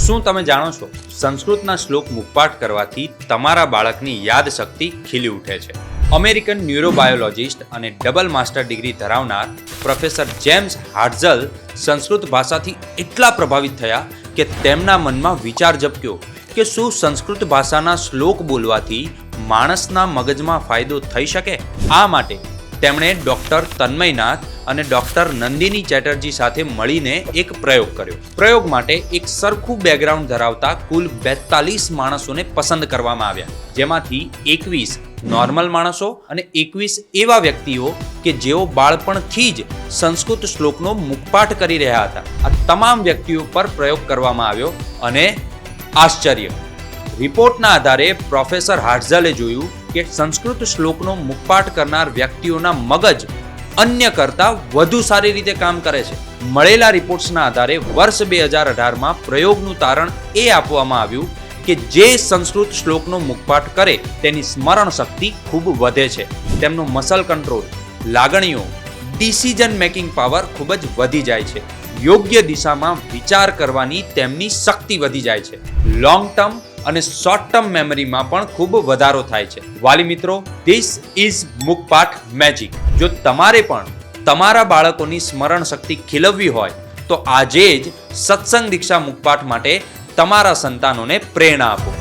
શું તમે જાણો છો સંસ્કૃતના શ્લોક મુખપાઠ કરવાથી તમારા બાળકની યાદ શક્તિ ખીલી ઉઠે છે? અમેરિકન ન્યુરોબાયોલોજિસ્ટ અને ડબલ માસ્ટર ડિગ્રી ધરાવનાર પ્રોફેસર જેમ્સ હાર્ટઝલ સંસ્કૃત ભાષાથી એટલા પ્રભાવિત થયા કે તેમના મનમાં વિચાર ઝબક્યો કે શું સંસ્કૃત ભાષાના શ્લોક બોલવાથી માણસના મગજમાં ફાયદો થઈ શકે? આ માટે તેમણે ડૉક્ટર તન્મયનાથ અને ડૉક્ટર નંદિની ચેટર્જી સાથે મળીને એક પ્રયોગ કર્યો. પ્રયોગ માટે એક સરખું બેકગ્રાઉન્ડ ધરાવતા કુલ 42 માણસોને પસંદ કરવામાં આવ્યા, જેમાંથી 21 નોર્મલ માણસો અને 21 એવા વ્યક્તિઓ કે જેઓ બાળપણથી જ સંસ્કૃત શ્લોકનો મુખપાઠ કરી રહ્યા હતા. આ તમામ વ્યક્તિઓ પર પ્રયોગ કરવામાં આવ્યો અને આશ્ચર્ય! રિપોર્ટના આધારે પ્રોફેસર હાર્ટઝલે જોયું કે સંસ્કૃત શ્લોકનો મુખપાઠ કરનાર વ્યક્તિઓના મગજ અન્ય કરતાં વધુ સારી રીતે કામ કરે છે. મળેલા રિપોર્ટ્સના આધારે વર્ષ 2018માં પ્રયોગનું તારણ એ આપવામાં આવ્યું કે જે સંસ્કૃત શ્લોકનો મુખપાઠ કરે તેની સ્મરણ શક્તિ ખૂબ વધે છે, તેમનો મસલ કંટ્રોલ, લાગણીઓ, ડિસિઝન મેકિંગ પાવર ખૂબ જ વધી જાય છે, યોગ્ય દિશામાં વિચાર કરવાની તેમની શક્તિ વધી જાય છે, લોંગ ટર્મ અને શોર્ટ ટર્મ મેમરીમાં પણ ખૂબ વધારો થાય છે. વાલી મિત્રો, ધીસ ઇઝ મુખપાઠ મેજિક. જો તમારે પણ તમારા બાળકોની સ્મરણ શક્તિ ખીલવવી હોય તો આજે જ સત્સંગ દીક્ષા મુખપાઠ માટે તમારા સંતાનોને પ્રેરણા આપો.